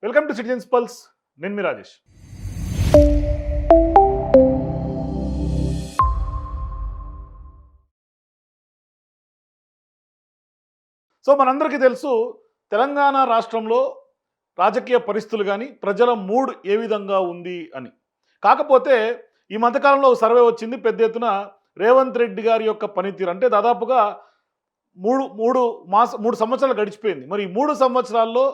Welcome to citizens pulse. నేను మీ Rajesh. So మనందరికీ తెలుసు, తెలంగాణ రాష్ట్రంలో రాజకీయ పరిస్థితులు కానీ ప్రజల మూడ్ ఏ విధంగా ఉంది అని. కాకపోతే ఈ మధ్యకాలంలో ఒక సర్వే వచ్చింది పెద్ద ఎత్తున. రేవంత్ రెడ్డి గారి యొక్క పనితీరు అంటే దాదాపుగా మూడు సంవత్సరాలు గడిచిపోయింది. మరి ఈ 3 సంవత్సరాల్లో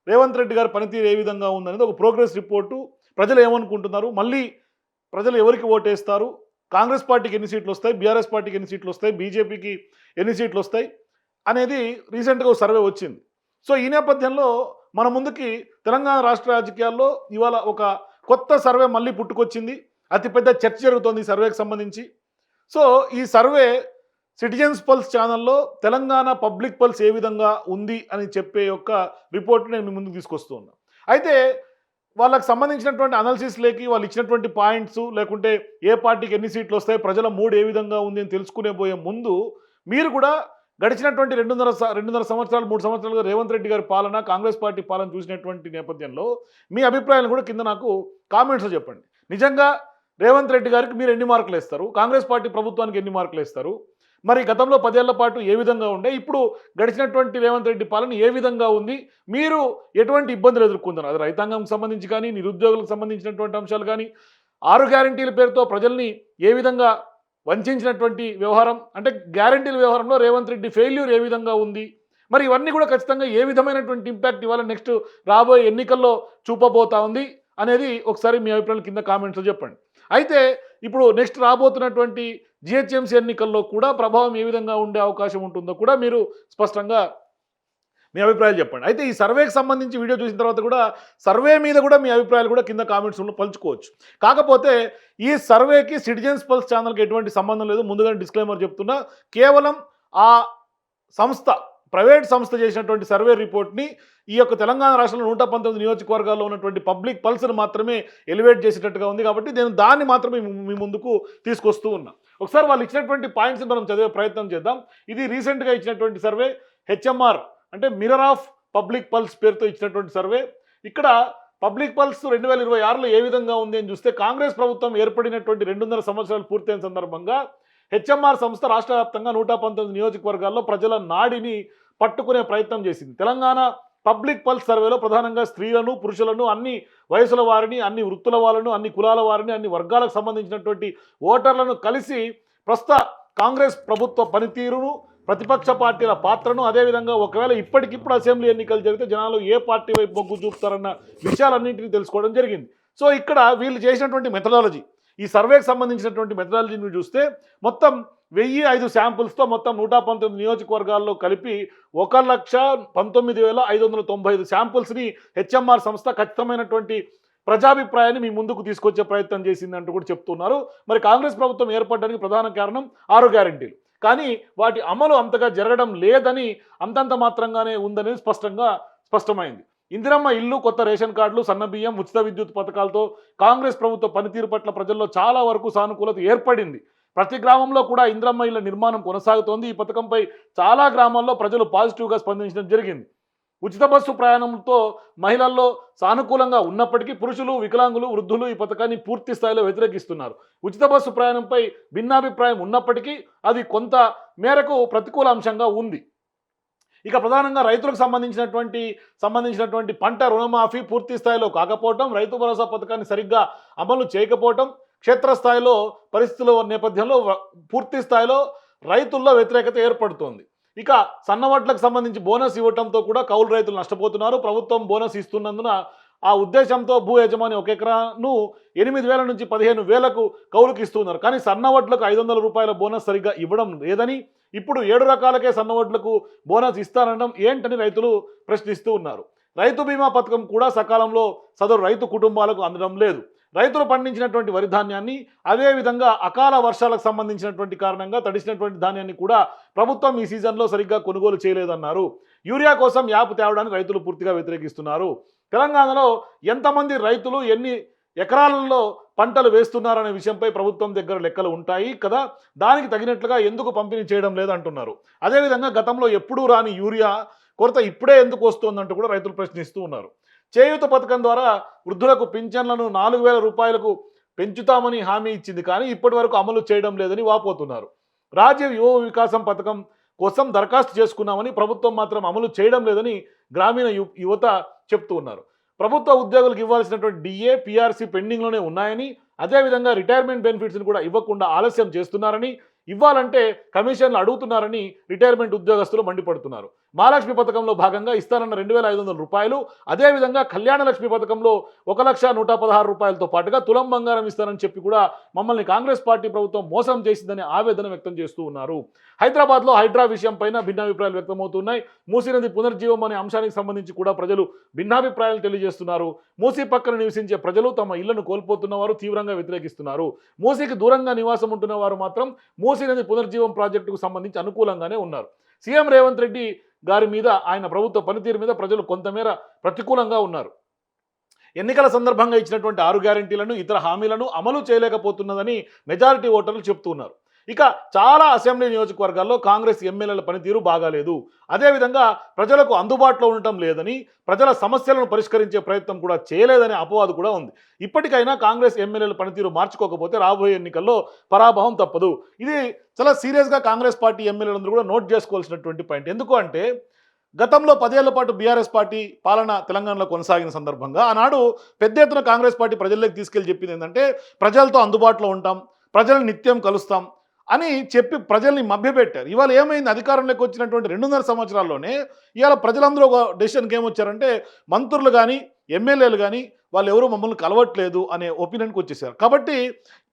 రేవంత్ రెడ్డి గారి పనితీరు ఏ విధంగా ఉందనేది ఒక ప్రోగ్రెస్ రిపోర్టు. ప్రజలు ఏమనుకుంటున్నారు, మళ్ళీ ప్రజలు ఎవరికి ఓటేస్తారు, కాంగ్రెస్ పార్టీకి ఎన్ని సీట్లు వస్తాయి, బీఆర్ఎస్ పార్టీకి ఎన్ని సీట్లు వస్తాయి, బీజేపీకి ఎన్ని సీట్లు వస్తాయి అనేది రీసెంట్గా ఒక సర్వే వచ్చింది. సో ఈ నేపథ్యంలో మన ముందుకి తెలంగాణ రాష్ట్ర రాజకీయాల్లో ఇవాళ ఒక కొత్త సర్వే మళ్ళీ పుట్టుకొచ్చింది. అతిపెద్ద చర్చ జరుగుతోంది ఈ సర్వేకి సంబంధించి. సో ఈ సర్వే సిటిజన్స్ పల్స్ ఛానల్లో తెలంగాణ పబ్లిక్ పల్స్ ఏ విధంగా ఉంది అని చెప్పే యొక్క రిపోర్ట్ నేను మీ ముందుకు తీసుకొస్తూ ఉన్నా. అయితే వాళ్ళకి సంబంధించినటువంటి అనాలిసిస్లోకి వాళ్ళు ఇచ్చినటువంటి పాయింట్స్, లేకుంటే ఏ పార్టీకి ఎన్ని సీట్లు వస్తాయి, ప్రజల మూడ్ ఏ విధంగా ఉంది అని తెలుసుకునే పోయే ముందు మీరు కూడా గడిచినటువంటి 2.5 సంవత్సరాలు 3 సంవత్సరాలుగా రేవంత్ రెడ్డి గారి పాలన, కాంగ్రెస్ పార్టీ పాలన చూసినటువంటి నేపథ్యంలో మీ అభిప్రాయాలు కూడా కింద నాకు కామెంట్స్లో చెప్పండి. నిజంగా రేవంత్ రెడ్డి గారికి మీరు ఎన్ని మార్కులు ఇస్తారు, కాంగ్రెస్ పార్టీ ప్రభుత్వానికి ఎన్ని మార్కులు ఇస్తారు, మరి గతంలో 10 ఏళ్ల పాటు ఏ విధంగా ఉండే, ఇప్పుడు గడిచినటువంటి రేవంత్ రెడ్డి పాలన ఏ విధంగా ఉంది, మీరు ఎటువంటి ఇబ్బందులు ఎదుర్కొంటున్నారు, అది రైతాంగంకి సంబంధించి కానీ, నిరుద్యోగులకు సంబంధించినటువంటి అంశాలు కానీ, 6 గ్యారంటీల పేరుతో ప్రజల్ని ఏ విధంగా వంచినటువంటి వ్యవహారం, అంటే గ్యారంటీల వ్యవహారంలో రేవంత్ రెడ్డి ఫెయిల్యూర్ ఏ విధంగా ఉంది, మరి ఇవన్నీ కూడా ఖచ్చితంగా ఏ విధమైనటువంటి ఇంపాక్ట్ ఇవాళ నెక్స్ట్ రాబోయే ఎన్నికల్లో చూపబోతా ఉంది అనేది ఒకసారి మీ అభిప్రాయాలు కింద కామెంట్స్లో చెప్పండి. అయితే ఇప్పుడు నెక్స్ట్ రాబోతున్నటువంటి జిహెచ్ఎంసీ ఎన్నికల్లో కూడా ప్రభావం ఏ విధంగా ఉండే అవకాశం ఉంటుందో కూడా మీరు స్పష్టంగా మీ అభిప్రాయాలు చెప్పండి. అయితే ఈ సర్వేకి సంబంధించి వీడియో చూసిన తర్వాత కూడా సర్వే మీద కూడా మీ అభిప్రాయాలు కూడా కింద కామెంట్స్లో పంచుకోవచ్చు. కాకపోతే ఈ సర్వేకి సిటిజన్స్ పల్స్ ఛానల్కి ఎటువంటి సంబంధం లేదు. ముందుగానే డిస్క్లైమర్ చెప్తున్నా. కేవలం ఆ సంస్థ, ప్రైవేట్ సంస్థ చేసినటువంటి సర్వే రిపోర్ట్ని ఈ యొక్క తెలంగాణ రాష్ట్రంలో 119 నియోజకవర్గాల్లో ఉన్నటువంటి పబ్లిక్ పల్స్ని మాత్రమే ఎలివేట్ చేసేటట్టుగా ఉంది. కాబట్టి నేను దాన్ని మాత్రమే మీ ముందుకు తీసుకొస్తూ ఉన్నా. ఒకసారి వాళ్ళు ఇచ్చినటువంటి పాయింట్స్ని మనం చదివే ప్రయత్నం చేద్దాం. ఇది రీసెంట్గా ఇచ్చినటువంటి సర్వే, హెచ్ఎంఆర్ అంటే మిర్రర్ ఆఫ్ పబ్లిక్ పల్స్ పేరుతో ఇచ్చినటువంటి సర్వే. ఇక్కడ పబ్లిక్ పల్స్ 2026లో ఏ విధంగా ఉంది అని చూస్తే, కాంగ్రెస్ ప్రభుత్వం ఏర్పడినటువంటి 2.5 సంవత్సరాలు పూర్తయిన సందర్భంగా హెచ్ఎంఆర్ సంస్థ రాష్ట్ర వ్యాప్తంగా 119 నియోజకవర్గాల్లో ప్రజల నాడిని పట్టుకునే ప్రయత్నం చేసింది. తెలంగాణ పబ్లిక్ పల్స్ సర్వేలో ప్రధానంగా స్త్రీలను, పురుషులను, అన్ని వయసుల వారిని, అన్ని వృత్తుల వాళ్ళను, అన్ని కులాల వారిని, అన్ని వర్గాలకు సంబంధించినటువంటి ఓటర్లను కలిసి ప్రస్తుత కాంగ్రెస్ ప్రభుత్వ పనితీరును, ప్రతిపక్ష పార్టీల పాత్రను, అదేవిధంగా ఒకవేళ ఇప్పటికిప్పుడు అసెంబ్లీ ఎన్నికలు జరిగితే జనాలు ఏ పార్టీ వైపు మొగ్గు చూపుతారన్న విషయాలన్నింటినీ తెలుసుకోవడం జరిగింది. సో ఇక్కడ వీళ్ళు చేసినటువంటి మెథడాలజీ, ఈ సర్వేకి సంబంధించినటువంటి మెథడాలజీని చూస్తే మొత్తం 1005 శాంపుల్స్తో మొత్తం 119 నియోజకవర్గాల్లో కలిపి 1,19,595 శాంపుల్స్ని హెచ్ఎంఆర్ సంస్థ ఖచ్చితమైనటువంటి ప్రజాభిప్రాయాన్ని మీ ముందుకు తీసుకొచ్చే ప్రయత్నం చేసిందంటూ కూడా చెప్తున్నారు. మరి కాంగ్రెస్ ప్రభుత్వం ఏర్పడడానికి ప్రధాన కారణం 6 గ్యారంటీలు, కానీ వాటి అమలు అంతగా జరగడం లేదని, అంతంత మాత్రంగానే ఉందనేది స్పష్టమైంది. ఇందిరమ్మ ఇల్లు, కొత్త రేషన్ కార్డులు, సన్నబియ్యం, ఉచిత విద్యుత్ పథకాలతో కాంగ్రెస్ ప్రభుత్వ పనితీరు పట్ల ప్రజల్లో చాలా వరకు సానుకూలత ఏర్పడింది. ప్రతి గ్రామంలో కూడా ఇందిరమ్మ ఇళ్ల నిర్మాణం కొనసాగుతోంది. ఈ పథకంపై చాలా గ్రామాల్లో ప్రజలు పాజిటివ్గా స్పందించడం జరిగింది. ఉచిత బస్సు ప్రయాణంతో మహిళల్లో సానుకూలంగా ఉన్నప్పటికీ పురుషులు, వికలాంగులు, వృద్ధులు ఈ పథకాన్ని పూర్తి స్థాయిలో వ్యతిరేకిస్తున్నారు. ఉచిత బస్సు ప్రయాణంపై భిన్నాభిప్రాయం ఉన్నప్పటికీ అది కొంత మేరకు ప్రతికూల అంశంగా ఉంది. ఇక ప్రధానంగా రైతులకు సంబంధించినటువంటి పంట రుణమాఫీ పూర్తి స్థాయిలో కాకపోవటం, రైతు భరోసా పథకాన్ని సరిగ్గా అమలు చేయకపోవటం, క్షేత్రస్థాయిలో పరిస్థితుల నేపథ్యంలో పూర్తి స్థాయిలో రైతుల్లో వ్యతిరేకత ఏర్పడుతోంది. ఇక సన్నవడ్లకు సంబంధించి బోనస్ ఇవ్వడంతో కూడా కౌలు రైతులు నష్టపోతున్నారు. ప్రభుత్వం బోనస్ ఇస్తున్నందున ఆ ఉద్దేశంతో భూ యజమాని 1 ఎకరాను 8,000 నుంచి 15,000కు కౌలుకి ఇస్తున్నారు. కానీ సన్నవడ్లకు 500 రూపాయల బోనస్ సరిగ్గా ఇవ్వడం లేదని, ఇప్పుడు 7 రకాలకే సన్నవడ్లకు బోనస్ ఇస్తారనడం ఏంటని రైతులు ప్రశ్నిస్తూ ఉన్నారు. రైతు బీమా పథకం కూడా సకాలంలో సదరు రైతు కుటుంబాలకు అందడం లేదు. రైతులు పండించినటువంటి వరి ధాన్యాన్ని, అదేవిధంగా అకాల వర్షాలకు సంబంధించినటువంటి కారణంగా తడిసినటువంటి ధాన్యాన్ని కూడా ప్రభుత్వం ఈ సీజన్లో సరిగ్గా కొనుగోలు చేయలేదన్నారు. యూరియా కోసం యాప్ తేవడాన్ని రైతులు పూర్తిగా వ్యతిరేకిస్తున్నారు. తెలంగాణలో ఎంతమంది రైతులు ఎన్ని ఎకరాలలో పంటలు వేస్తున్నారనే విషయంపై ప్రభుత్వం దగ్గర లెక్కలు ఉంటాయి కదా, దానికి తగినట్లుగా ఎందుకు పంపిణీ చేయడం లేదంటున్నారు. అదేవిధంగా గతంలో ఎప్పుడూ రాని యూరియా కొరత ఇప్పుడే ఎందుకు వస్తుందంటూ కూడా రైతులు ప్రశ్నిస్తూ ఉన్నారు. చేయూత పథకం ద్వారా వృద్ధులకు పింఛన్లను 4,000 రూపాయలకు పెంచుతామని హామీ ఇచ్చింది, కానీ ఇప్పటి వరకు అమలు చేయడం లేదని వాపోతున్నారు. రాజ్య యువ వికాసం పథకం కోసం దరఖాస్తు చేసుకున్నామని ప్రభుత్వం మాత్రం అమలు చేయడం లేదని గ్రామీణ యువత చెప్తూ ఉన్నారు. ప్రభుత్వ ఉద్యోగులకు ఇవ్వాల్సినటువంటి డిఏ, పిఆర్సీ పెండింగ్లోనే ఉన్నాయని, అదేవిధంగా రిటైర్మెంట్ బెనిఫిట్స్ని కూడా ఇవ్వకుండా ఆలస్యం చేస్తున్నారని, ఇవ్వాలంటే కమిషన్లు అడుగుతున్నారని రిటైర్మెంట్ ఉద్యోగస్తులు మండిపడుతున్నారు. మహాలక్ష్మి పథకంలో భాగంగా ఇస్తానన్న 2,500 రూపాయలు, అదేవిధంగా కళ్యాణ లక్ష్మి పథకంలో 1,116,000 రూపాయలతో పాటుగా తులం బంగారం ఇస్తానని చెప్పి కూడా మమ్మల్ని కాంగ్రెస్ పార్టీ ప్రభుత్వం మోసం చేసిందని ఆవేదన వ్యక్తం చేస్తూ ఉన్నారు. హైదరాబాద్లో హైడ్రా విషయం పైన భిన్నాభిప్రాయాలు వ్యక్తమవుతున్నాయి. మూసీ నది పునర్జీవం అనే అంశానికి సంబంధించి కూడా ప్రజలు భిన్నాభిప్రాయాలు తెలియజేస్తున్నారు. మూసీ పక్కన నివసించే ప్రజలు తమ ఇళ్లను కోల్పోతున్నవారు తీవ్రంగా వ్యతిరేకిస్తున్నారు. మూసీకి దూరంగా నివాసం ఉంటున్న వారు మాత్రం మూసీ నది పునర్జీవం ప్రాజెక్టుకు సంబంధించి అనుకూలంగానే ఉన్నారు. సీఎం రేవంత్ రెడ్డి గారి మీద, ఆయన ప్రభుత్వ పనితీరు మీద ప్రజలు కొంతమేర ప్రతికూలంగా ఉన్నారు. ఎన్నికల సందర్భంగా ఇచ్చినటువంటి 6 గ్యారెంటీలను, ఇతర హామీలను అమలు చేయలేకపోతున్నదని మెజారిటీ ఓటర్లు చెప్తున్నారు. ఇక చాలా అసెంబ్లీ నియోజకవర్గాల్లో కాంగ్రెస్ ఎమ్మెల్యేల పనితీరు బాగాలేదు. అదేవిధంగా ప్రజలకు అందుబాటులో ఉండటం లేదని, ప్రజల సమస్యలను పరిష్కరించే ప్రయత్నం కూడా చేయలేదనే అపవాదు కూడా ఉంది. ఇప్పటికైనా కాంగ్రెస్ ఎమ్మెల్యేల పనితీరు మార్చుకోకపోతే రాబోయే ఎన్నికల్లో పరాభవం తప్పదు. ఇది చాలా సీరియస్గా కాంగ్రెస్ పార్టీ ఎమ్మెల్యేలందరూ కూడా నోట్ చేసుకోవాల్సినటువంటి పాయింట్. ఎందుకు అంటే గతంలో 10 ఏళ్ల పాటు బీఆర్ఎస్ పార్టీ పాలన తెలంగాణలో కొనసాగిన సందర్భంగా ఆనాడు పెద్ద ఎత్తున కాంగ్రెస్ పార్టీ ప్రజల్లోకి తీసుకెళ్లి చెప్పింది ఏంటంటే ప్రజలతో అందుబాటులో ఉంటాం, ప్రజలను నిత్యం కలుస్తాం అని చెప్పి ప్రజల్ని మభ్యపెట్టారు. ఇవాళ ఏమైంది, అధికారంలోకి వచ్చినటువంటి 2.5 సంవత్సరాల్లోనే ఇవాళ ప్రజలందరూ ఒక డెసిషన్కి ఏమొచ్చారంటే మంత్రులు కానీ ఎమ్మెల్యేలు కానీ వాళ్ళు ఎవరు మమ్మల్ని కలవట్లేదు అనే ఒపీనియన్కి వచ్చేసారు. కాబట్టి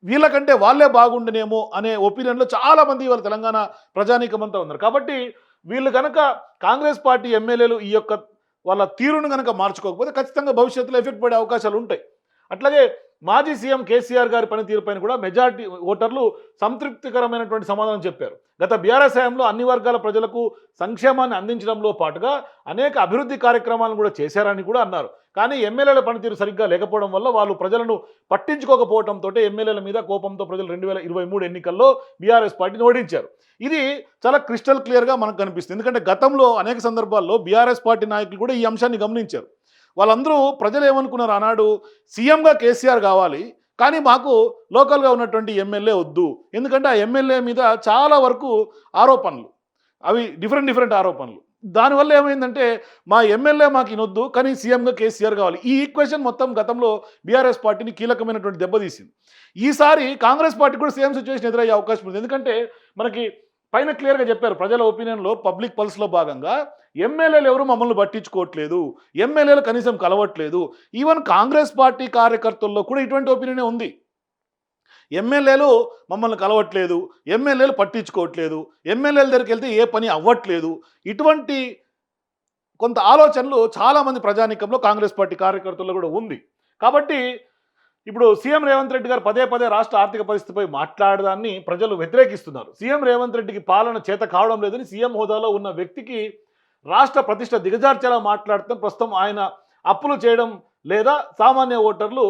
వీళ్ళకంటే వాళ్ళే బాగుండనేమో అనే ఒపీనియన్లో చాలామంది ఇవాళ తెలంగాణ ప్రజానీకమంతా ఉన్నారు. కాబట్టి వీళ్ళు కనుక కాంగ్రెస్ పార్టీ ఎమ్మెల్యేలు ఈ యొక్క వాళ్ళ తీరును కనుక మార్చుకోకపోతే ఖచ్చితంగా భవిష్యత్తులో ఎఫెక్ట్ పడే అవకాశాలు ఉంటాయి. అట్లాగే మాజీ సీఎం కేసీఆర్ గారి పనితీరుపైన కూడా మెజారిటీ ఓటర్లు సంతృప్తికరమైనటువంటి సమాధానం చెప్పారు. గత బీఆర్ఎస్ హయాంలో అన్ని వర్గాల ప్రజలకు సంక్షేమాన్ని అందించడంలో పాటుగా అనేక అభివృద్ధి కార్యక్రమాలను కూడా చేశారని కూడా అన్నారు. కానీ ఎమ్మెల్యేల పనితీరు సరిగ్గా లేకపోవడం వల్ల వాళ్ళు ప్రజలను పట్టించుకోకపోవడంతో ఎమ్మెల్యేల మీద కోపంతో ప్రజలు 2023 ఎన్నికల్లో బీఆర్ఎస్ పార్టీని ఓడించారు. ఇది చాలా క్రిస్టల్ క్లియర్గా మనకు కనిపిస్తుంది. ఎందుకంటే గతంలో అనేక సందర్భాల్లో బీఆర్ఎస్ పార్టీ నాయకులు కూడా ఈ అంశాన్ని గమనించారు. వాళ్ళందరూ ప్రజలు ఏమనుకున్నారు, ఆనాడు సీఎంగా కేసీఆర్ కావాలి, కానీ మాకు లోకల్గా ఉన్నటువంటి ఎమ్మెల్యే వద్దు. ఎందుకంటే ఆ ఎమ్మెల్యే మీద చాలా వరకు ఆరోపణలు, అవి డిఫరెంట్ ఆరోపణలు. దానివల్ల ఏమైందంటే మా ఎమ్మెల్యే మాకు ఇనొద్దు, కానీ సీఎంగా కేసీఆర్ కావాలి. ఈ ఈక్వేషన్ మొత్తం గతంలో బీఆర్ఎస్ పార్టీని కీలకమైనటువంటి దెబ్బతీసింది. ఈసారి కాంగ్రెస్ పార్టీ కూడా సేమ్ సిచ్యువేషన్ ఎదురయ్యే అవకాశం ఉంది. ఎందుకంటే మనకి పైన క్లియర్గా చెప్పారు, ప్రజల ఒపీనియన్లో పబ్లిక్ పల్స్లో భాగంగా ఎమ్మెల్యేలు ఎవరు మమ్మల్ని పట్టించుకోవట్లేదు, ఎమ్మెల్యేలు కనీసం కలవట్లేదు. ఈవెన్ కాంగ్రెస్ పార్టీ కార్యకర్తల్లో కూడా ఇటువంటి ఒపీనియనే ఉంది. ఎమ్మెల్యేలు మమ్మల్ని కలవట్లేదు, ఎమ్మెల్యేలు పట్టించుకోవట్లేదు, ఎమ్మెల్యేల దగ్గరికి వెళ్తే ఏ పని అవ్వట్లేదు. ఇటువంటి కొంత ఆలోచనలు చాలామంది ప్రజానీకంలో కాంగ్రెస్ పార్టీ కార్యకర్తల్లో కూడా ఉంది. కాబట్టి ఇప్పుడు సీఎం రేవంత్ రెడ్డి గారు పదే రాష్ట్ర ఆర్థిక పరిస్థితిపై మాట్లాడడాన్ని ప్రజలు వ్యతిరేకిస్తున్నారు. సీఎం రేవంత్ రెడ్డికి పాలన చేత కావడం లేదని సీఎం హోదాలో ఉన్న వ్యక్తికి రాష్ట్ర ప్రతిష్ట దిగజార్చేలా మాట్లాడుతూ ప్రస్తుతం ఆయన అప్పులు చేయడం లేదా సామాన్య ఓటర్లు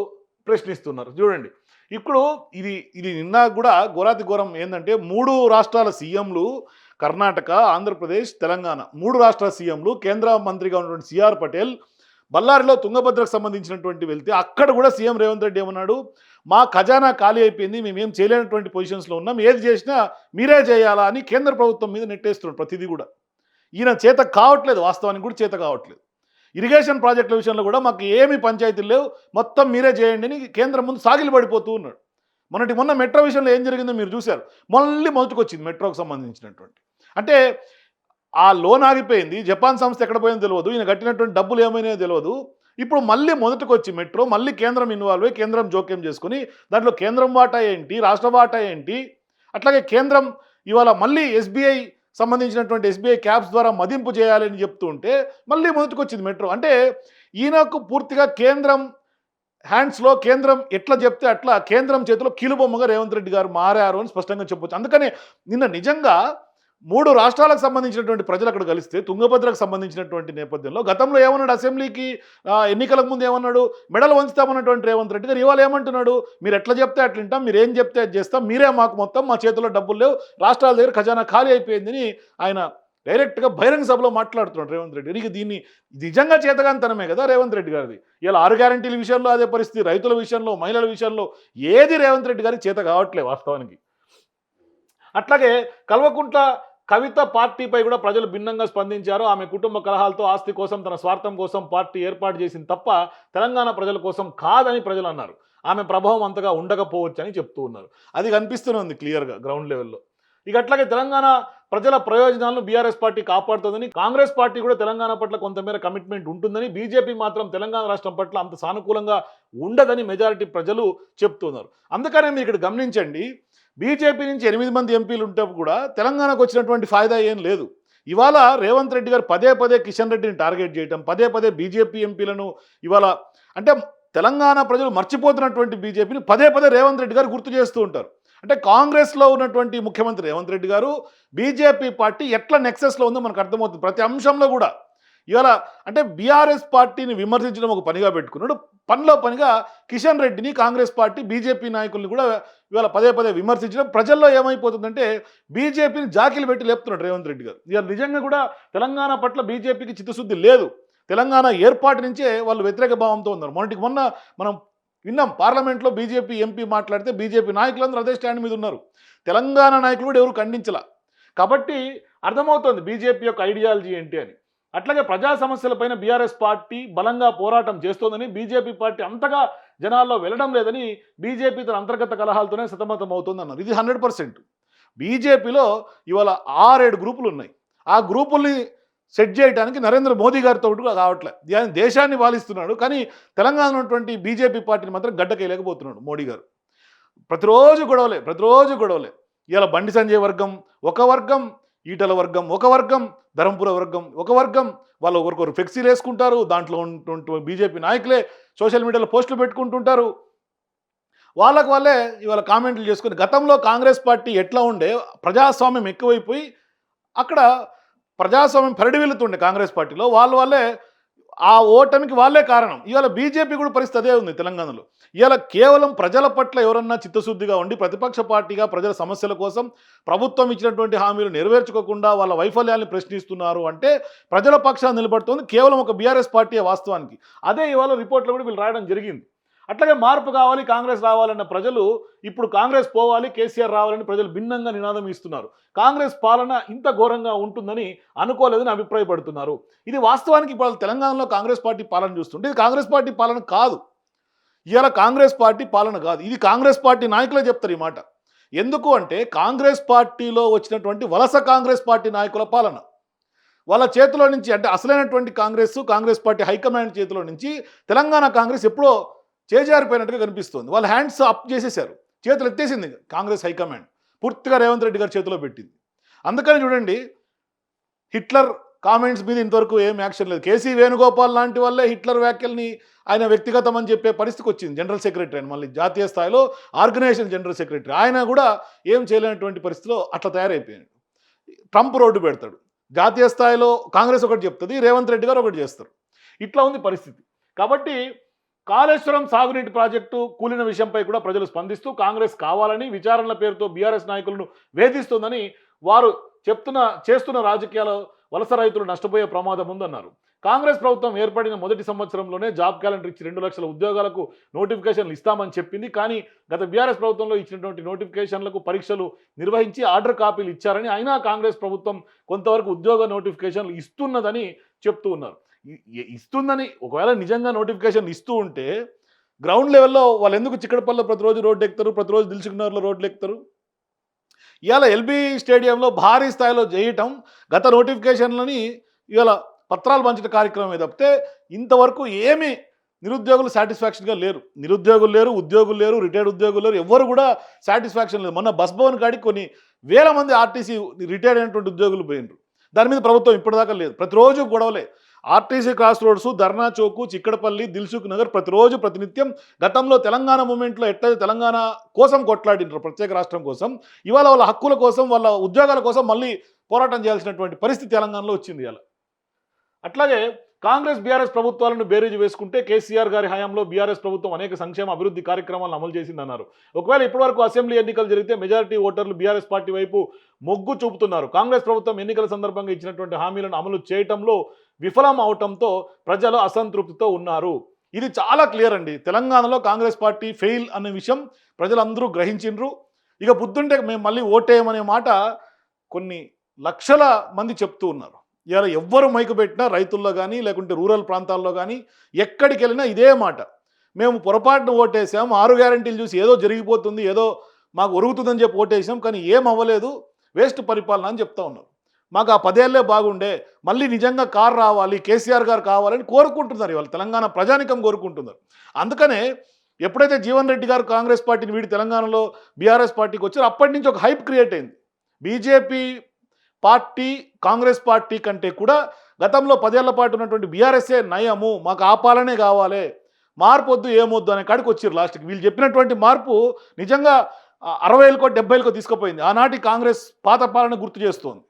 ప్రశ్నిస్తున్నారు. చూడండి, ఇప్పుడు ఇది నిన్న కూడా ఘోరాతి ఘోరం ఏంటంటే 3 రాష్ట్రాల సీఎంలు, కర్ణాటక, ఆంధ్రప్రదేశ్, తెలంగాణ 3 రాష్ట్రాల సీఎంలు, కేంద్ర మంత్రిగా ఉన్నటువంటి సిఆర్ పటేల్ బళ్ళారిలో తుంగభద్రకు సంబంధించినటువంటి వెళ్తే అక్కడ కూడా సీఎం రేవంత్ రెడ్డి ఏమన్నాడు, మా ఖజానా ఖాళీ అయిపోయింది, మేమేం చేయలేనటువంటి పొజిషన్స్లో ఉన్నాం, ఏది చేసినా మీరే చేయాలా అని కేంద్ర ప్రభుత్వం మీద నెట్టేస్తున్నాడు. ప్రతిదీ కూడా ఈయన చేత కావట్లేదు, వాస్తవానికి కూడా చేత కావట్లేదు. ఇరిగేషన్ ప్రాజెక్టుల విషయంలో కూడా మాకు ఏమీ పంచాయతీలు లేవు, మొత్తం మీరే చేయండి అని కేంద్రం ముందు సాగిలి పడిపోతూ ఉన్నాడు. మొన్న మెట్రో విషయంలో ఏం జరిగిందో మీరు చూశారు. మళ్ళీ మొదటికొచ్చింది మెట్రోకు సంబంధించినటువంటి, అంటే ఆ లోన్ ఆగిపోయింది, జపాన్ సంస్థ ఎక్కడ పోయిందో తెలియదు, ఈయన కట్టినటువంటి డబ్బులు ఏమైనాయో తెలియదు. ఇప్పుడు మళ్ళీ మొదటికొచ్చి మెట్రో, మళ్ళీ కేంద్రం ఇన్వాల్వ్ అయ్యి కేంద్రం జోక్యం చేసుకుని దాంట్లో కేంద్రం వాటా ఏంటి, రాష్ట్ర వాటా ఏంటి, అట్లాగే కేంద్రం ఇవాళ మళ్ళీ ఎస్బీఐ సంబంధించినటువంటి ఎస్బీఐ క్యాబ్స్ ద్వారా మదింపు చేయాలని చెప్తూ ఉంటే మళ్ళీ మొదటికొచ్చింది మెట్రో. అంటే ఈయనకు పూర్తిగా కేంద్రం హ్యాండ్స్లో, కేంద్రం ఎట్లా చెప్తే అట్లా కేంద్రం చేతిలో కీలుబొమ్మగా రేవంత్ రెడ్డి గారు మారారు అని స్పష్టంగా చెప్పొచ్చు. అందుకనే నిన్న నిజంగా 3 రాష్ట్రాలకు సంబంధించినటువంటి ప్రజలు అక్కడ కలిస్తే తుంగభద్రకు సంబంధించినటువంటి నేపథ్యంలో గతంలో ఏమన్నాడు, అసెంబ్లీకి ఎన్నికలకు ముందు ఏమన్నాడు, మెడలు వంచుతామన్నటువంటి రేవంత్ రెడ్డి గారు ఇవాళ ఏమంటున్నాడు, మీరు ఎట్లా చెప్తే అట్లా వింటాం, మీరు ఏం చెప్తే అది చేస్తాం, మీరే మాకు మొత్తం, మా చేతిలో డబ్బులు లేవు, రాష్ట్రాల దగ్గర ఖజానా ఖాళీ అయిపోయిందని ఆయన డైరెక్ట్గా బహిరంగ సభలో మాట్లాడుతున్నాడు రేవంత్ రెడ్డి. ఇక దీన్ని నిజంగా చేతగానితనమే కదా రేవంత్ రెడ్డి గారిది. ఇలా 6 గ్యారంటీల విషయంలో అదే పరిస్థితి, రైతుల విషయంలో, మహిళల విషయంలో ఏది రేవంత్ రెడ్డి గారికి చేత కావట్లేదు వాస్తవానికి. అట్లాగే కల్వకుంట్ల కవిత పార్టీపై కూడా ప్రజలు భిన్నంగా స్పందించారు. ఆమె కుటుంబ కలహాలతో ఆస్తి కోసం, తన స్వార్థం కోసం పార్టీ ఏర్పాటు చేసింది తప్ప తెలంగాణ ప్రజల కోసం కాదని ప్రజలు అన్నారు. ఆమె ప్రభావం అంతగా ఉండకపోవచ్చని చెప్తూ ఉన్నారు. అది కనిపిస్తూనే ఉంది క్లియర్గా గ్రౌండ్ లెవెల్లో. ఇక అట్లాగే తెలంగాణ ప్రజల ప్రయోజనాలను బీఆర్ఎస్ పార్టీ కాపాడుతుందని, కాంగ్రెస్ పార్టీ కూడా తెలంగాణ పట్ల కొంతమేర కమిట్మెంట్ ఉంటుందని, బీజేపీ మాత్రం తెలంగాణ రాష్ట్రం పట్ల అంత సానుకూలంగా ఉండదని మెజారిటీ ప్రజలు చెప్తున్నారు. అందుకనే మీరు ఇక్కడ గమనించండి, బీజేపీ నుంచి 8 మంది ఎంపీలు ఉంటే కూడా తెలంగాణకు వచ్చినటువంటి ఫాయిదా ఏం లేదు. ఇవాళ రేవంత్ రెడ్డి గారు పదే పదే కిషన్ రెడ్డిని టార్గెట్ చేయటం, పదే పదే బీజేపీ ఎంపీలను ఇవాళ అంటే తెలంగాణ ప్రజలు మర్చిపోతున్నటువంటి బీజేపీని పదే పదే రేవంత్ రెడ్డి గారు గుర్తు చేస్తూ ఉంటారు. అంటే కాంగ్రెస్లో ఉన్నటువంటి ముఖ్యమంత్రి రేవంత్ రెడ్డి గారు బీజేపీ పార్టీ ఎట్లా నెక్సెస్లో ఉందో మనకు అర్థమవుతుంది ప్రతి అంశంలో కూడా. ఇవాళ అంటే బీఆర్ఎస్ పార్టీని విమర్శించడం ఒక పనిగా పెట్టుకున్నాడు, పనిలో పనిగా కిషన్ రెడ్డిని, కాంగ్రెస్ పార్టీ, బీజేపీ నాయకుల్ని కూడా ఇవాళ పదే పదే విమర్శించడం. ప్రజల్లో ఏమైపోతుందంటే బీజేపీని జాకీలు పెట్టి లేపుతున్నాడు రేవంత్ రెడ్డి గారు. ఇవాళ నిజంగా కూడా తెలంగాణ పట్ల బీజేపీకి చిత్తశుద్ధి లేదు. తెలంగాణ ఏర్పాటు నుంచే వాళ్ళు వ్యతిరేక భావంతో ఉన్నారు. మొన్న మనం విన్నాం, పార్లమెంట్లో బీజేపీ ఎంపీ మాట్లాడితే బీజేపీ నాయకులందరూ అదే స్టాండ్ మీద ఉన్నారు. తెలంగాణ నాయకులు కూడా ఎవరు ఖండించలా. కాబట్టి అర్థమవుతోంది బీజేపీ యొక్క ఐడియాలజీ ఏంటి అని. అట్లాగే ప్రజా సమస్యలపైన బీఆర్ఎస్ పార్టీ బలంగా పోరాటం చేస్తోందని, బీజేపీ పార్టీ అంతగా జనాల్లో వెళ్ళడం లేదని, బీజేపీ తన అంతర్గత కలహాలతోనే సతమతం అవుతుందన్నారు. ఇది 100%. బీజేపీలో ఇవాళ 6-7 గ్రూపులు ఉన్నాయి. ఆ గ్రూపుల్ని సెట్ చేయడానికి నరేంద్ర మోదీ గారితో కావట్లేదు. ఆయన దేశాన్ని పాలిస్తున్నాడు, కానీ తెలంగాణ ఉన్నటువంటి బీజేపీ పార్టీని మాత్రం గడ్డకేయలేకపోతున్నాడు మోడీ గారు. ప్రతిరోజు గొడవలే. ఇలా బండి సంజయ్ వర్గం ఒక వర్గం, ఈటల వర్గం ఒక వర్గం, ధరంపుర వర్గం ఒక వర్గం, వాళ్ళు ఒకరికొకరు ఫ్లెక్సీలు వేసుకుంటారు. దాంట్లో ఉన్నటువంటి బీజేపీ నాయకులే సోషల్ మీడియాలో పోస్టులు పెట్టుకుంటుంటారు. వాళ్ళే ఇవాళ కామెంట్లు చేసుకుని, గతంలో కాంగ్రెస్ పార్టీ ఎట్లా ఉండే, ప్రజాస్వామ్యం ఎక్కువైపోయి అక్కడ ప్రజాస్వామ్యం పరిడివిల్లుతుండే కాంగ్రెస్ పార్టీలో, వాళ్ళే ఆ ఓటమికి వాళ్ళే కారణం. ఇవాళ బీజేపీ కూడా పరిస్థితి అదే ఉంది తెలంగాణలో. ఇవాళ కేవలం ప్రజల పట్ల ఎవరన్నా చిత్తశుద్ధిగా ఉండి ప్రతిపక్ష పార్టీగా ప్రజల సమస్యల కోసం ప్రభుత్వం ఇచ్చినటువంటి హామీలు నెరవేర్చుకోకుండా వాళ్ళ వైఫల్యాన్ని ప్రశ్నిస్తున్నారు అంటే ప్రజల పక్షాన్ని నిలబడుతోంది కేవలం ఒక బీఆర్ఎస్ పార్టీ వాస్తవానికి. అదే ఇవాళ రిపోర్ట్లో కూడా వీళ్ళు రాయడం జరిగింది. అట్లాగే మార్పు కావాలి, కాంగ్రెస్ రావాలన్న ప్రజలు ఇప్పుడు కాంగ్రెస్ పోవాలి, కేసీఆర్ రావాలని ప్రజలు భిన్నంగా నినాదం ఇస్తున్నారు. కాంగ్రెస్ పాలన ఇంత ఘోరంగా ఉంటుందని అనుకోలేదని అభిప్రాయపడుతున్నారు. ఇది వాస్తవానికి ఇప్పుడు తెలంగాణలో కాంగ్రెస్ పార్టీ పాలన చూస్తుంటే ఇది కాంగ్రెస్ పార్టీ పాలన కాదు. ఇవాళ కాంగ్రెస్ పార్టీ పాలన కాదు, ఇది కాంగ్రెస్ పార్టీ నాయకులే చెప్తారు ఈ మాట. ఎందుకు అంటే కాంగ్రెస్ పార్టీలో వచ్చినటువంటి వలస కాంగ్రెస్ పార్టీ నాయకుల పాలన. వాళ్ళ చేతిలో నుంచి, అంటే అసలైనటువంటి కాంగ్రెస్ పార్టీ హైకమాండ్ చేతిలో నుంచి తెలంగాణ కాంగ్రెస్ ఎప్పుడో చేజారిపోయినట్టుగా కనిపిస్తుంది. వాళ్ళు హ్యాండ్స్ అప్ చేసేశారు, చేతులు ఎత్తేసింది కాంగ్రెస్ హైకమాండ్, పూర్తిగా రేవంత్ రెడ్డి గారి చేతిలో పెట్టింది. అందుకని చూడండి, హిట్లర్ కామెంట్స్ మీద ఇంతవరకు ఏం యాక్షన్ లేదు. కేసీ వేణుగోపాల్ లాంటి వాళ్ళే హిట్లర్ వ్యాఖ్యల్ని ఆయన వ్యక్తిగతం అని చెప్పే పరిస్థితికి వచ్చింది. జనరల్ సెక్రటరీ అని, మళ్ళీ జాతీయ స్థాయిలో ఆర్గనైజేషన్ జనరల్ సెక్రటరీ, ఆయన కూడా ఏం చేయలేనటువంటి పరిస్థితిలో అట్లా తయారైపోయాడు. ట్రంప్ రోడ్డు పెడతాడు, జాతీయ స్థాయిలో కాంగ్రెస్ ఒకటి చెప్తుంది, రేవంత్ రెడ్డి గారు ఒకటి చేస్తారు. ఇట్లా ఉంది పరిస్థితి. కాబట్టి కాళేశ్వరం సాగునీటి ప్రాజెక్టు కూలిన విషయంపై కూడా ప్రజలు స్పందిస్తూ కాంగ్రెస్ కావాలని, విచారణల పేరుతో బీఆర్ఎస్ నాయకులను వేధిస్తుందని, వారు చేస్తున్న రాజకీయాల వలస రైతులు నష్టపోయే ప్రమాదం ఉందన్నారు. కాంగ్రెస్ ప్రభుత్వం ఏర్పడిన మొదటి సంవత్సరంలోనే జాబ్ క్యాలెండర్ ఇచ్చి 2 లక్షల ఉద్యోగాలకు నోటిఫికేషన్లు ఇస్తామని చెప్పింది. కానీ గత బీఆర్ఎస్ ప్రభుత్వంలో ఇచ్చినటువంటి నోటిఫికేషన్లకు పరీక్షలు నిర్వహించి ఆర్డర్ కాపీలు ఇచ్చారని, అయినా కాంగ్రెస్ ప్రభుత్వం కొంతవరకు ఉద్యోగ నోటిఫికేషన్లు ఇస్తున్నదని చెప్తూ ఉన్నారు. ఇస్తుందని ఒకవేళ నిజంగా నోటిఫికేషన్ ఇస్తూ ఉంటే గ్రౌండ్ లెవెల్లో వాళ్ళు ఎందుకు చిక్కడపల్లిలో ప్రతిరోజు రోడ్డు ఎక్కుతారు, ప్రతిరోజు దిల్సుఖ్నగర్లో రోడ్లు ఎక్కుతారు? ఇవాళ ఎల్బీ స్టేడియంలో భారీ స్థాయిలో చేయటం, గత నోటిఫికేషన్లని ఇవాళ పత్రాలు పంచడం కార్యక్రమం తప్పితే ఇంతవరకు ఏమీ నిరుద్యోగులు సాటిస్ఫాక్షన్గా లేరు. నిరుద్యోగులు లేరు, ఉద్యోగులు లేరు, రిటైర్డ్ ఉద్యోగులు లేరు, ఎవరు కూడా సాటిస్ఫాక్షన్ లేదు. మొన్న బస్ భవన్ కాడికి కొన్ని వేల మంది ఆర్టీసీ రిటైర్డ్ అయినటువంటి ఉద్యోగులు పోయినారు. దాని మీద ప్రభుత్వం ఇప్పటిదాకా లేదు. ప్రతిరోజు గొడవలే. ఆర్టీసీ క్రాస్ రోడ్స్, ధర్నా చౌకు, చిక్కడపల్లి, దిల్సుఖ్ నగర్ ప్రతిరోజు ప్రతినిత్యం. గతంలో తెలంగాణ మూమెంట్లో ఎట్లయితే తెలంగాణ కోసం కొట్లాడినారు, ప్రత్యేక రాష్ట్రం కోసం, ఇవాళ వాళ్ళ హక్కుల కోసం, వాళ్ళ ఉద్యోగాల కోసం మళ్ళీ పోరాటం చేయాల్సినటువంటి పరిస్థితి తెలంగాణలో వచ్చింది ఇవాళ. అట్లాగే కాంగ్రెస్ బీఆర్ఎస్ ప్రభుత్వాలను బేరీజు వేసుకుంటే కేసీఆర్ గారి హయాంలో బీఆర్ఎస్ ప్రభుత్వం అనేక సంక్షేమ అభివృద్ధి కార్యక్రమాలను అమలు చేసిందన్నారు. ఒకవేళ ఇప్పటివరకు అసెంబ్లీ ఎన్నికలు జరిగితే మెజారిటీ ఓటర్లు బీఆర్ఎస్ పార్టీ వైపు మొగ్గు చూపుతున్నారు. కాంగ్రెస్ ప్రభుత్వం ఎన్నికల సందర్భంగా ఇచ్చినటువంటి హామీలను అమలు చేయటంలో విఫలం అవటంతో ప్రజలు అసంతృప్తితో ఉన్నారు. ఇది చాలా క్లియర్ అండి. తెలంగాణలో కాంగ్రెస్ పార్టీ ఫెయిల్ అనే విషయం ప్రజలందరూ గ్రహించిండ్రు. ఇక బుద్ధుంటే మేము మళ్ళీ ఓటేయమనే మాట కొన్ని లక్షల మంది చెప్తూ ఉన్నారు. ఇలా ఎవ్వరు మైకు పెట్టినా రైతుల్లో కానీ లేకుంటే రూరల్ ప్రాంతాల్లో కానీ ఎక్కడికి వెళ్ళినా ఇదే మాట. మేము పొరపాటున ఓటేసాం, 6 గ్యారెంటీలు చూసి ఏదో జరిగిపోతుంది, ఏదో మాకు ఒరుగుతుందని చెప్పి ఓటేసాం, కానీ ఏం అవ్వలేదు, వేస్ట్ పరిపాలన అని చెప్తా ఉన్నారు. మాకు ఆ 10 ఏళ్లే బాగుండే, మళ్ళీ నిజంగా కారు రావాలి, కేసీఆర్ గారు కావాలని కోరుకుంటున్నారు. ఇవాళ తెలంగాణ ప్రజానికం కోరుకుంటున్నారు. అందుకనే ఎప్పుడైతే జీవన్ రెడ్డి గారు కాంగ్రెస్ పార్టీని వీడి తెలంగాణలో బీఆర్ఎస్ పార్టీకి వచ్చారో అప్పటి నుంచి ఒక హైప్ క్రియేట్ అయింది. బీజేపీ పార్టీ కాంగ్రెస్ పార్టీ కంటే కూడా గతంలో 10 ఏళ్ల పాటు ఉన్నటువంటి బీఆర్ఎస్ఏ నయము, మాకు ఆ పాలనే కావాలి, మార్పు వద్దు ఏమొద్దు అనే కాడికి వచ్చారు. లాస్ట్కి వీళ్ళు చెప్పినటువంటి మార్పు నిజంగా 60 70 తీసుకుపోయింది. ఆనాటి కాంగ్రెస్ పాత పాలన గుర్తు చేస్తోంది.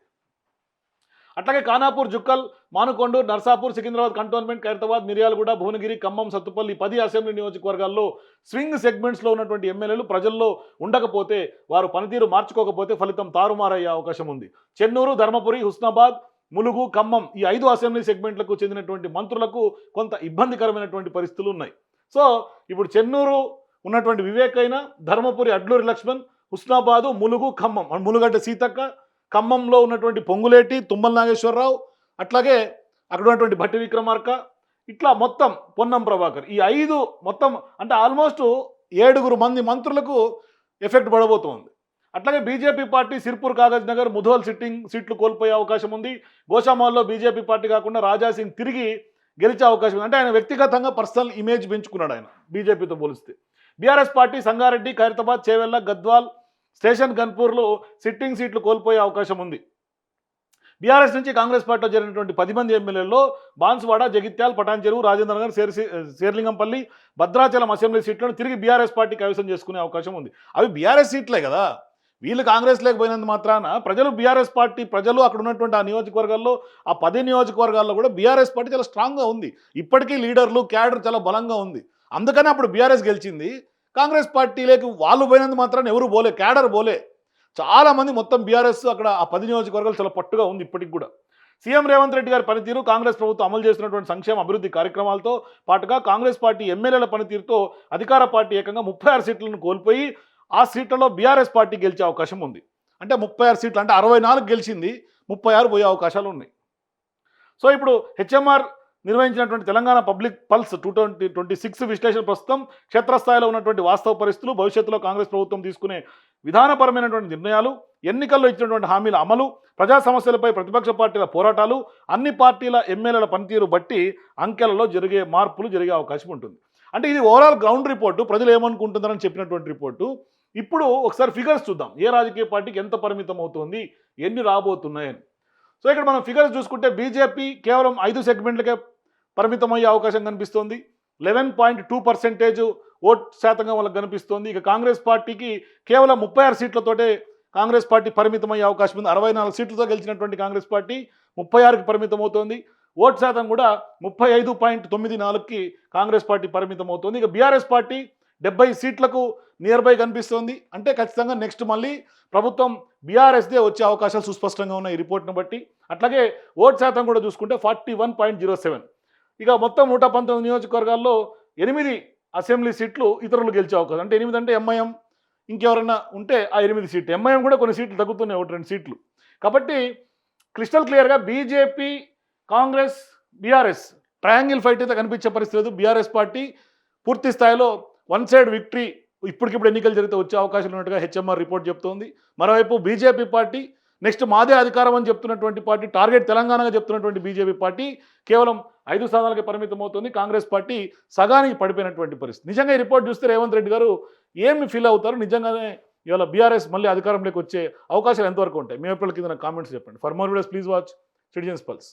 అట్లాగే ఖానాపూర్, జుక్కల్, మానుకొండూరు, నర్సాపూర్, సికింద్రాబాద్ కంటోన్మెంట్, ఖైరతాబాద్, మిర్యాలగూడ, భువనగిరి, ఖమ్మం, సత్తుపల్లి 10 అసెంబ్లీ నియోజకవర్గాల్లో స్వింగ్ సెగ్మెంట్స్లో ఉన్నటువంటి ఎమ్మెల్యేలు ప్రజల్లో ఉండకపోతే, వారు పనితీరు మార్చుకోకపోతే ఫలితం తారుమారయ్యే అవకాశం ఉంది. చెన్నూరు, ధర్మపురి, హుస్నాబాద్, ములుగు, ఖమ్మం ఈ 5 అసెంబ్లీ సెగ్మెంట్లకు చెందినటువంటి మంత్రులకు కొంత ఇబ్బందికరమైనటువంటి పరిస్థితులు ఉన్నాయి. సో ఇప్పుడు చెన్నూరు ఉన్నటువంటి వివేక్ అయినా, ధర్మపురి అడ్లూరి లక్ష్మణ్, హుస్నాబాదు, ములుగు, ఖమ్మం, ములుగడ్డ సీతక్క, ఖమ్మంలో ఉన్నటువంటి పొంగులేటి, తుమ్మల నాగేశ్వరరావు, అట్లాగే అక్కడ ఉన్నటువంటి భట్టి విక్రమార్క, ఇట్లా మొత్తం పొన్నం ప్రభాకర్, ఈ 5 మొత్తం అంటే ఆల్మోస్ట్ 7 మంది మంత్రులకు ఎఫెక్ట్ పడబోతోంది. అట్లాగే బీజేపీ పార్టీ సిర్పూర్, కాగజ్ నగర్, ముధోల్ సీట్లు కోల్పోయే అవకాశం ఉంది. గోషామాల్లో బీజేపీ పార్టీ కాకుండా రాజాసింగ్ తిరిగి గెలిచే అవకాశం ఉంది. అంటే ఆయన వ్యక్తిగతంగా పర్సనల్ ఇమేజ్ పెంచుకున్నాడు ఆయన బీజేపీతో పోలిస్తే. BRS party Sangareddy, Khairatabad, Chevella, Gadwal, station గన్పూర్లో సిట్టింగ్ సీట్లు కోల్పోయే అవకాశం ఉంది. బీఆర్ఎస్ నుంచి కాంగ్రెస్ పార్టీలో జరిగినటువంటి 10 మంది ఎమ్మెల్యేల్లో బాన్సువాడ, జగిత్యాల్, పటాన్ చెరువు, రాజేంద్ర నగర్, శేర్లింగంపల్లి, భద్రాచలం అసెంబ్లీ సీట్లను తిరిగి బీఆర్ఎస్ పార్టీ కైవసం చేసుకునే అవకాశం ఉంది. అవి బీఆర్ఎస్ సీట్లే కదా, వీళ్ళు కాంగ్రెస్ లేకపోయినంత మాత్రాన ప్రజలు బీఆర్ఎస్ పార్టీ ప్రజలు అక్కడ ఉన్నటువంటి ఆ నియోజకవర్గాల్లో ఆ 10 నియోజకవర్గాల్లో కూడా బీఆర్ఎస్ పార్టీ చాలా స్ట్రాంగ్గా ఉంది. ఇప్పటికీ లీడర్లు క్యాడర్ చాలా బలంగా ఉంది. అందుకని అప్పుడు బీఆర్ఎస్ గెలిచింది. కాంగ్రెస్ పార్టీలోకి వాళ్ళు పోయినంత మాత్రాన్ని ఎవరు పోలే, క్యాడర్ పోలే. చాలామంది మొత్తం బీఆర్ఎస్ అక్కడ ఆ 10 నియోజకవర్గాలు చాలా పట్టుగా ఉంది ఇప్పటికి కూడా. సీఎం రేవంత్ రెడ్డి గారి పనితీరు, కాంగ్రెస్ ప్రభుత్వం అమలు చేస్తున్నటువంటి సంక్షేమ అభివృద్ధి కార్యక్రమాలతో పాటుగా కాంగ్రెస్ పార్టీ ఎమ్మెల్యేల పనితీరుతో అధికార పార్టీ ఏకంగా 36 సీట్లను కోల్పోయి ఆ సీట్లలో బీఆర్ఎస్ పార్టీ గెలిచే అవకాశం ఉంది. అంటే 36 సీట్లు అంటే 64 గెలిచింది, 36 పోయే అవకాశాలు ఉన్నాయి. సో ఇప్పుడు హెచ్ఎంఆర్ నిర్వహించినటువంటి తెలంగాణ పబ్లిక్ పల్స్ 2026 విశ్లేషణ ప్రస్తుతం క్షేత్రస్థాయిలో ఉన్నటువంటి వాస్తవ పరిస్థితులు, భవిష్యత్తులో కాంగ్రెస్ ప్రభుత్వం తీసుకునే విధానపరమైనటువంటి నిర్ణయాలు, ఎన్నికల్లో ఇచ్చినటువంటి హామీల అమలు, ప్రజా సమస్యలపై ప్రతిపక్ష పార్టీల పోరాటాలు, అన్ని పార్టీల ఎమ్మెల్యేల పనితీరు బట్టి అంకెలలో మార్పులు జరిగే అవకాశం ఉంటుంది. అంటే ఇది ఓవరాల్ గ్రౌండ్ రిపోర్టు, ప్రజలు ఏమనుకుంటున్నారని చెప్పినటువంటి రిపోర్టు. ఇప్పుడు ఒకసారి ఫిగర్స్ చూద్దాం, ఏ రాజకీయ పార్టీకి ఎంత పరిమితం అవుతుంది, ఎన్ని రాబోతున్నాయని. సో ఇక్కడ మనం ఫిగర్స్ చూసుకుంటే బీజేపీ కేవలం 5 సెగ్మెంట్లకే పరిమితమయ్యే అవకాశం కనిపిస్తోంది. 11.2% ఓట్ శాతంగా వాళ్ళకి కనిపిస్తోంది. ఇక కాంగ్రెస్ పార్టీకి కేవలం 36 సీట్లతోటే కాంగ్రెస్ పార్టీ పరిమితమయ్యే అవకాశం ఉంది. 64 సీట్లతో గెలిచినటువంటి కాంగ్రెస్ పార్టీ 36కి పరిమితం అవుతోంది. ఓట్ శాతం కూడా 35.94కి కాంగ్రెస్ పార్టీ పరిమితం అవుతోంది. ఇక బీఆర్ఎస్ పార్టీ 70 సీట్లకు నియర్ బై కనిపిస్తోంది. అంటే ఖచ్చితంగా నెక్స్ట్ మళ్ళీ ప్రభుత్వం బీఆర్ఎస్దే వచ్చే అవకాశాలు సుస్పష్టంగా ఉన్నాయి ఈ రిపోర్ట్ను బట్టి. అట్లాగే ఓట్ శాతం కూడా చూసుకుంటే 41.07. ఇక మొత్తం 119 నియోజకవర్గాల్లో 8 అసెంబ్లీ సీట్లు ఇతరులు గెలిచే అవకాశం. అంటే 8 అంటే ఎంఐఎం ఇంకెవరన్నా ఉంటే ఆ 8 సీట్లు, ఎంఐఎం కూడా కొన్ని సీట్లు తగ్గుతున్నాయి, 1-2 సీట్లు. కాబట్టి క్రిస్టల్ క్లియర్గా BJP, Congress, BRS triangle fight అయితే కనిపించే పరిస్థితి లేదు. బీఆర్ఎస్ పార్టీ పూర్తి స్థాయిలో వన్ సైడ్ విక్టరీ ఇప్పటికిప్పుడు ఎన్నికలు జరిగితే వచ్చే అవకాశాలు ఉన్నట్టుగా హెచ్ఎంఆర్ రిపోర్ట్ చెప్తోంది. మరోవైపు బీజేపీ పార్టీ నెక్స్ట్ మాదే అధికారం అని చెప్తున్నటువంటి పార్టీ, టార్గెట్ తెలంగాణగా చెప్తున్నటువంటి బీజేపీ పార్టీ కేవలం 5 స్థానాలకే పరిమితం అవుతుంది. కాంగ్రెస్ పార్టీ సగానికి పడిపోయినటువంటి పరిస్థితి. నిజంగా ఈ రిపోర్ట్ చూస్తే రేవంత్ రెడ్డి గారు ఏమి ఫీల్ అవుతారు, నిజంగానే ఇవాళ బీఆర్ఎస్ మళ్ళీ అధికారంలోకి వచ్చే అవకాశాలు ఎంతవరకు ఉంటాయి? మీ ఎప్పుడు కింద కామెంట్స్ చెప్పండి. For more videos please watch citizens pulse.